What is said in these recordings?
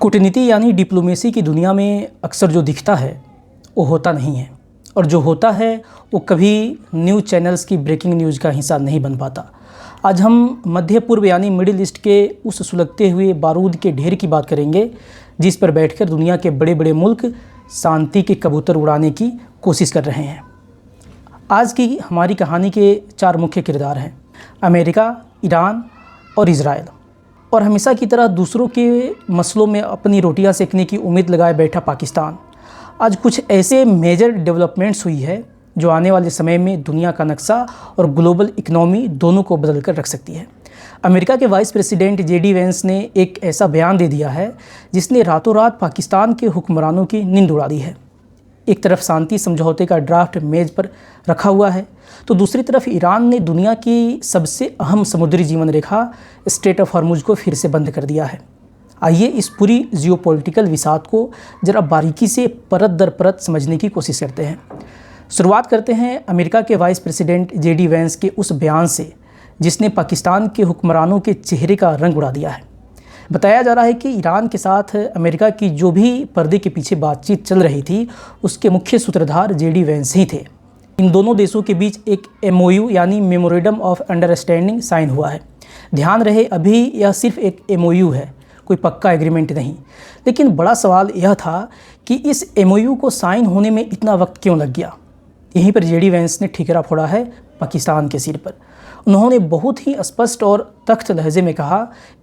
कूटनीति यानी डिप्लोमेसी की दुनिया में अक्सर जो दिखता है वो होता नहीं है, और जो होता है वो कभी न्यूज़ चैनल्स की ब्रेकिंग न्यूज़ का हिस्सा नहीं बन पाता। आज हम मध्य पूर्व यानी मिडिल ईस्ट के उस सुलगते हुए बारूद के ढेर की बात करेंगे जिस पर बैठकर दुनिया के बड़े बड़े मुल्क शांति के कबूतर उड़ाने की कोशिश कर रहे हैं। आज की हमारी कहानी के 4 मुख्य किरदार हैं: अमेरिका, ईरान और इजराइल। और हमेशा की तरह दूसरों के मसलों में अपनी रोटियां सेकने की उम्मीद लगाए बैठा पाकिस्तान। आज कुछ ऐसे मेजर डेवलपमेंट्स हुई है जो आने वाले समय में दुनिया का नक्शा और ग्लोबल इकनॉमी दोनों को बदल कर रख सकती है। अमेरिका के वाइस प्रेसिडेंट JD वैंस ने एक ऐसा बयान दे दिया है जिसने रातों रात पाकिस्तान के हुक्मरानों की नींद उड़ा दी है। एक तरफ शांति समझौते का ड्राफ्ट मेज़ पर रखा हुआ है, तो दूसरी तरफ ईरान ने दुनिया की सबसे अहम समुद्री जीवन रेखा स्ट्रेट ऑफ हॉर्मुज को फिर से बंद कर दिया है। आइए इस पूरी जियोपॉलिटिकल विसात को जरा बारीकी से परत दर परत समझने की कोशिश करते हैं। शुरुआत करते हैं अमेरिका के वाइस प्रेसिडेंट JD वैंस के उस बयान से जिसने पाकिस्तान के हुक्मरानों के चेहरे का रंग उड़ा दिया है। बताया जा रहा है कि ईरान के साथ अमेरिका की जो भी पर्दे के पीछे बातचीत चल रही थी उसके मुख्य सूत्रधार JD वैंस ही थे। इन दोनों देशों के बीच एक MOU यानी मेमोरेंडम ऑफ अंडरस्टैंडिंग साइन हुआ है। ध्यान रहे, अभी यह सिर्फ एक MOU है, कोई पक्का एग्रीमेंट नहीं। लेकिन बड़ा सवाल यह था कि इस MOU को साइन होने में इतना वक्त क्यों लग गया। यहीं पर JD वैंस ने ठिकरा फोड़ा है पाकिस्तान के सिर पर। उन्होंने बहुत ही स्पष्ट और तख्त लहजे में कहा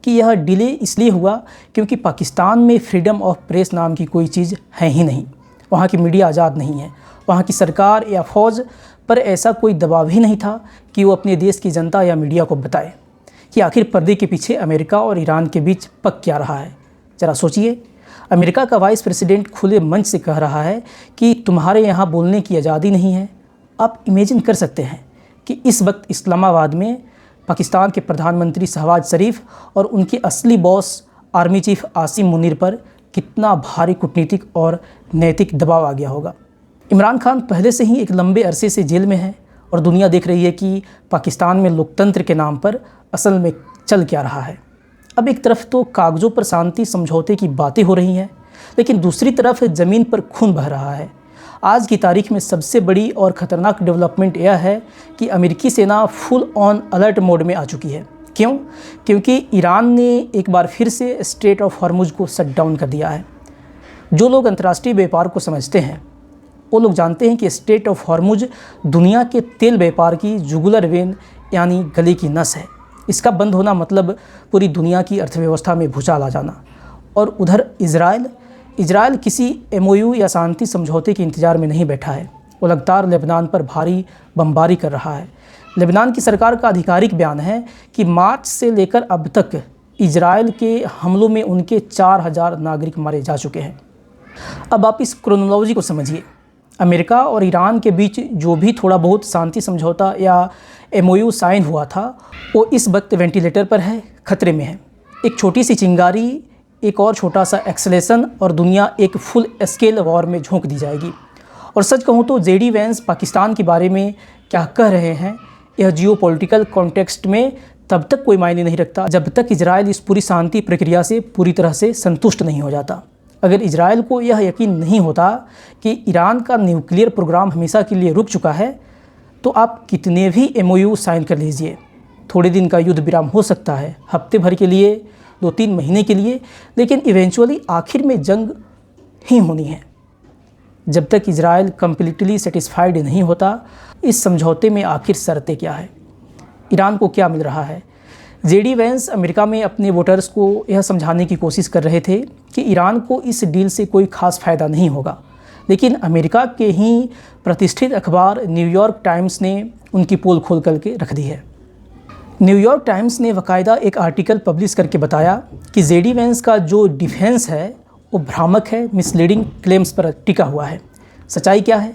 कि यह डिले इसलिए हुआ क्योंकि पाकिस्तान में फ्रीडम ऑफ प्रेस नाम की कोई चीज़ है ही नहीं। वहाँ की मीडिया आज़ाद नहीं है, वहाँ की सरकार या फौज पर ऐसा कोई दबाव ही नहीं था कि वो अपने देश की जनता या मीडिया को बताए कि आखिर पर्दे के पीछे अमेरिका और ईरान के बीच पक क्या रहा है। ज़रा सोचिए, अमेरिका का वाइस प्रेसिडेंट खुले मंच से कह रहा है कि तुम्हारे यहाँ बोलने की आज़ादी नहीं है। आप इमेजिन कर सकते हैं कि इस वक्त इस्लामाबाद में पाकिस्तान के प्रधानमंत्री शहबाज शरीफ और उनके असली boss army chief Asim Munir पर कितना भारी कूटनीतिक और नैतिक दबाव आ गया होगा। इमरान खान पहले से ही एक लंबे अरसे से जेल में है और दुनिया देख रही है कि पाकिस्तान में लोकतंत्र के नाम पर असल में चल क्या रहा है। अब एक तरफ तो कागज़ों पर शांति समझौते की बातें हो रही हैं, लेकिन दूसरी तरफ ज़मीन पर खून बह रहा है। आज की तारीख में सबसे बड़ी और ख़तरनाक डेवलपमेंट यह है कि अमेरिकी सेना फुल ऑन अलर्ट मोड में आ चुकी है। क्यों? क्योंकि ईरान ने एक बार फिर से स्ट्रेट ऑफ हॉर्मुज को शट डाउन कर दिया है। जो लोग अंतर्राष्ट्रीय व्यापार को समझते हैं वो लोग जानते हैं कि स्ट्रेट ऑफ हॉर्मुज दुनिया के तेल व्यापार की जुगुलर वेन यानी गले की नस है। इसका बंद होना मतलब पूरी दुनिया की अर्थव्यवस्था में भूचाल आ जाना। और उधर इजराइल किसी MOU या शांति समझौते के इंतज़ार में नहीं बैठा है। वो लगातार लेबनान पर भारी बमबारी कर रहा है। लेबनान की सरकार का आधिकारिक बयान है कि मार्च से लेकर अब तक इजराइल के हमलों में उनके 4000 नागरिक मारे जा चुके हैं। अब आप इस क्रोनोलॉजी को समझिए। अमेरिका और ईरान के बीच जो भी थोड़ा बहुत शांति समझौता या MOU साइन हुआ था वो इस वक्त वेंटिलेटर पर है, खतरे में है। एक छोटी सी चिंगारी, एक और छोटा सा एक्सलेशन और दुनिया एक फुल स्केल वॉर में झोंक दी जाएगी। और सच कहूँ तो JD वैंस पाकिस्तान के बारे में क्या कह रहे हैं यह जियोपॉलिटिकल कॉन्टेक्स्ट में तब तक कोई मायने नहीं रखता जब तक इजराइल इस पूरी शांति प्रक्रिया से पूरी तरह से संतुष्ट नहीं हो जाता। अगर इजराइल को यह यकीन नहीं होता कि ईरान का न्यूक्लियर प्रोग्राम हमेशा के लिए रुक चुका है तो आप कितने भी MOU साइन कर लीजिए, थोड़े दिन का युद्ध विराम हो सकता है, हफ्ते भर के लिए, 2-3 महीने के लिए, लेकिन इवेंचुअली आखिर में जंग ही होनी है। जब तक इजराइल कम्प्लीटली सेटिस्फाइड नहीं होता इस समझौते में आखिर शर्तें क्या है, ईरान को क्या मिल रहा है। JD वैंस अमेरिका में अपने वोटर्स को यह समझाने की कोशिश कर रहे थे कि ईरान को इस डील से कोई खास फ़ायदा नहीं होगा, लेकिन अमेरिका के ही प्रतिष्ठित अखबार न्यूयॉर्क टाइम्स ने उनकी पोल खोल करके रख दी है। न्यूयॉर्क टाइम्स ने बाकायदा एक आर्टिकल पब्लिश करके बताया कि JD वैंस का जो डिफेंस है वो भ्रामक है, मिसलीडिंग क्लेम्स पर टिका हुआ है। सच्चाई क्या है?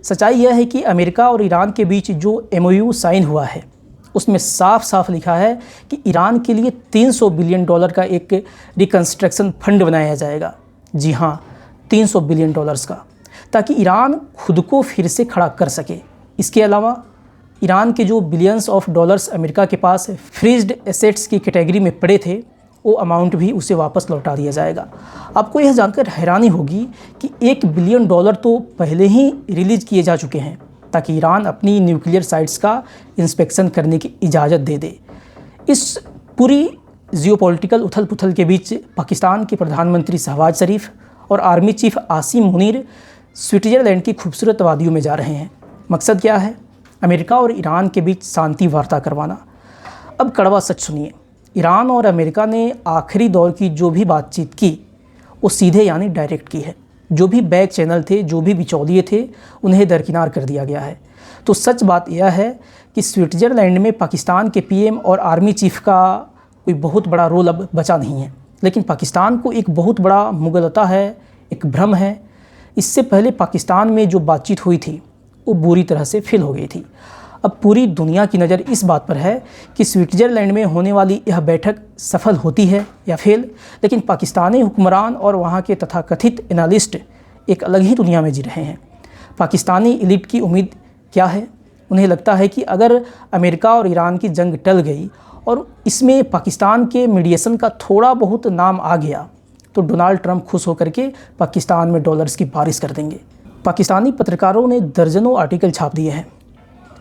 सच्चाई यह है कि अमेरिका और ईरान के बीच जो MOU साइन हुआ है उसमें साफ साफ लिखा है कि ईरान के लिए $300 बिलियन का एक रिकन्स्ट्रक्शन फंड बनाया जाएगा। जी हाँ, $300 बिलियन का, ताकि ईरान खुद को फिर से खड़ा कर सके। इसके अलावा ईरान के जो बिलियंस ऑफ डॉलर्स अमेरिका के पास फ्रीज्ड एसेट्स की कैटेगरी में पड़े थे वो अमाउंट भी उसे वापस लौटा दिया जाएगा। आपको यह जानकर हैरानी होगी कि $1 बिलियन तो पहले ही रिलीज़ किए जा चुके हैं ताकि ईरान अपनी न्यूक्लियर साइट्स का इंस्पेक्शन करने की इजाज़त दे दे। इस पूरी जियोपॉलिटिकल उथल पुथल के बीच पाकिस्तान के प्रधानमंत्री शहबाज शरीफ और army chief Asim Munir Switzerland की खूबसूरत वादियों में जा रहे हैं। मकसद क्या है? अमेरिका और ईरान के बीच शांति वार्ता करवाना। अब कड़वा सच सुनिए, ईरान और अमेरिका ने आखिरी दौर की जो भी बातचीत की वो सीधे यानी डायरेक्ट की है। जो भी बैक चैनल थे, जो भी बिचौलिए थे, उन्हें दरकिनार कर दिया गया है। तो सच बात यह है कि स्विट्ज़रलैंड में पाकिस्तान के पीएम और आर्मी चीफ का कोई बहुत बड़ा रोल अब बचा नहीं है। लेकिन पाकिस्तान को एक बहुत बड़ा मुगलता है, एक भ्रम है। इससे पहले पाकिस्तान में जो बातचीत हुई थी वो बुरी तरह से फेल हो गई थी। अब पूरी दुनिया की नज़र इस बात पर है कि स्विट्ज़रलैंड में होने वाली यह बैठक सफल होती है या फेल। लेकिन पाकिस्तानी हुक्मरान और वहाँ के तथाकथित एनालिस्ट एक अलग ही दुनिया में जी रहे हैं। पाकिस्तानी एलिट की उम्मीद क्या है? उन्हें लगता है कि अगर अमेरिका और ईरान की जंग टल गई और इसमें पाकिस्तान के मीडिएशन का थोड़ा बहुत नाम आ गया तो डोनाल्ड ट्रंप खुश होकर के पाकिस्तान में डॉलर्स की बारिश कर देंगे। पाकिस्तानी पत्रकारों ने दर्जनों आर्टिकल छाप दिए हैं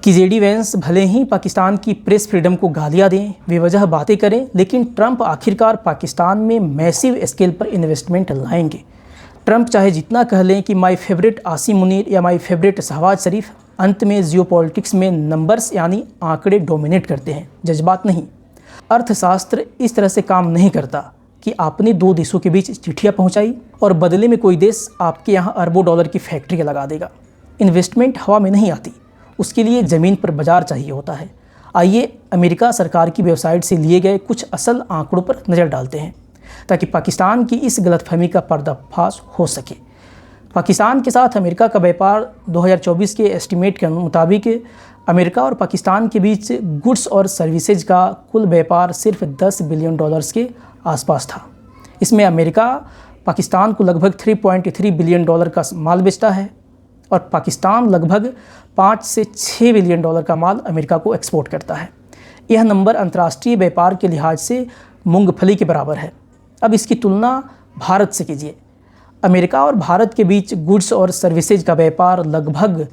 कि जेडी वेंस भले ही पाकिस्तान की प्रेस फ्रीडम को गालियां दें, बेवजह बातें करें, लेकिन ट्रंप आखिरकार पाकिस्तान में मैसिव स्केल पर इन्वेस्टमेंट लाएंगे। ट्रंप चाहे जितना कह लें कि माय फेवरेट आसिम मुनीर या माय फेवरेट शहबाज शरीफ, अंत में जियोपॉलिटिक्स में नंबर्स यानी आंकड़े डोमिनेट करते हैं, जज्बात नहीं। अर्थशास्त्र इस तरह से काम नहीं करता कि आपने दो देशों के बीच चिट्ठियाँ पहुँचाई और बदले में कोई देश आपके यहाँ अरबों डॉलर की फैक्ट्री लगा देगा। इन्वेस्टमेंट हवा में नहीं आती, उसके लिए ज़मीन पर बाजार चाहिए होता है। आइए अमेरिका सरकार की वेबसाइट से लिए गए कुछ असल आंकड़ों पर नज़र डालते हैं ताकि पाकिस्तान की इस गलतफहमी का पर्दाफाश हो सके। पाकिस्तान के साथ अमेरिका का व्यापार 2024 के एस्टिमेट के मुताबिक अमेरिका और पाकिस्तान के बीच गुड्स और सर्विसेज का कुल व्यापार सिर्फ $10 बिलियन के आसपास था। इसमें अमेरिका पाकिस्तान को लगभग $3.3 बिलियन का माल बेचता है और पाकिस्तान लगभग 5 से 6 बिलियन डॉलर का माल अमेरिका को एक्सपोर्ट करता है। यह नंबर अंतर्राष्ट्रीय व्यापार के लिहाज से मूंगफली के बराबर है। अब इसकी तुलना भारत से कीजिए। अमेरिका और भारत के बीच गुड्स और सर्विसेज का व्यापार लगभग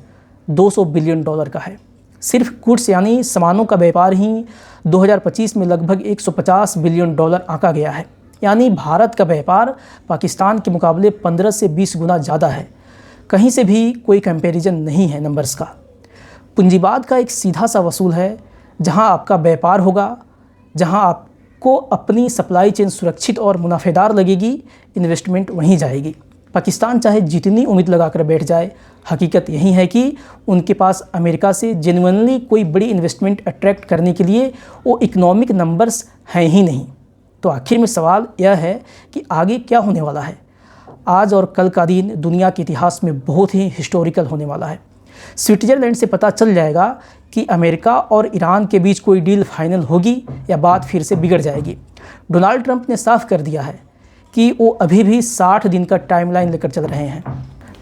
$200 बिलियन का है। सिर्फ गुड्स यानी सामानों का व्यापार ही 2025 में लगभग $150 बिलियन आंका गया है। यानी भारत का व्यापार पाकिस्तान के मुकाबले 15 से 20 गुना ज़्यादा है। कहीं से भी कोई कंपैरिजन नहीं है नंबर्स का। पूंजीवाद का एक सीधा सा वसूल है, जहां आपका व्यापार होगा, जहां आपको अपनी सप्लाई चेन सुरक्षित और मुनाफेदार लगेगी, इन्वेस्टमेंट वहीं जाएगी। पाकिस्तान चाहे जितनी उम्मीद लगाकर बैठ जाए, हकीकत यही है कि उनके पास अमेरिका से जेन्युइनली कोई बड़ी इन्वेस्टमेंट अट्रैक्ट करने के लिए वो इकोनॉमिक नंबर्स हैं ही नहीं। तो आखिर में सवाल यह है कि आगे क्या होने वाला है। आज और कल का दिन दुनिया के इतिहास में बहुत ही हिस्टोरिकल होने वाला है। स्विट्ज़रलैंड से पता चल जाएगा कि अमेरिका और ईरान के बीच कोई डील फाइनल होगी या बात फिर से बिगड़ जाएगी। डोनाल्ड ट्रंप ने साफ कर दिया है कि वो अभी भी 60 दिन का टाइमलाइन लेकर चल रहे हैं।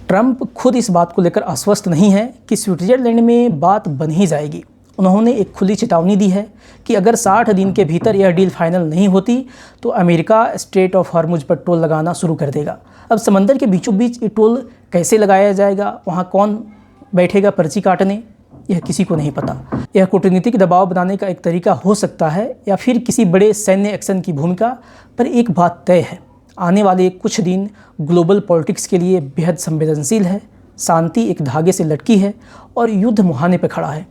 ट्रंप खुद इस बात को लेकर आश्वस्त नहीं है कि स्विट्ज़रलैंड में बात बन ही जाएगी। उन्होंने एक खुली चेतावनी दी है कि अगर 60 दिन के भीतर यह डील फाइनल नहीं होती तो अमेरिका स्ट्रेट ऑफ हॉर्मुज पर टोल लगाना शुरू कर देगा। अब समंदर के बीचों बीच ये टोल कैसे लगाया जाएगा, वहाँ कौन बैठेगा पर्ची काटने, यह किसी को नहीं पता। यह कूटनीतिक दबाव बनाने का एक तरीका हो सकता है या फिर किसी बड़े सैन्य एक्शन की भूमिका। पर एक बात तय है, आने वाले कुछ दिन ग्लोबल पॉलिटिक्स के लिए बेहद संवेदनशील है। शांति एक धागे से लटकी है और युद्ध मुहाने पर खड़ा है।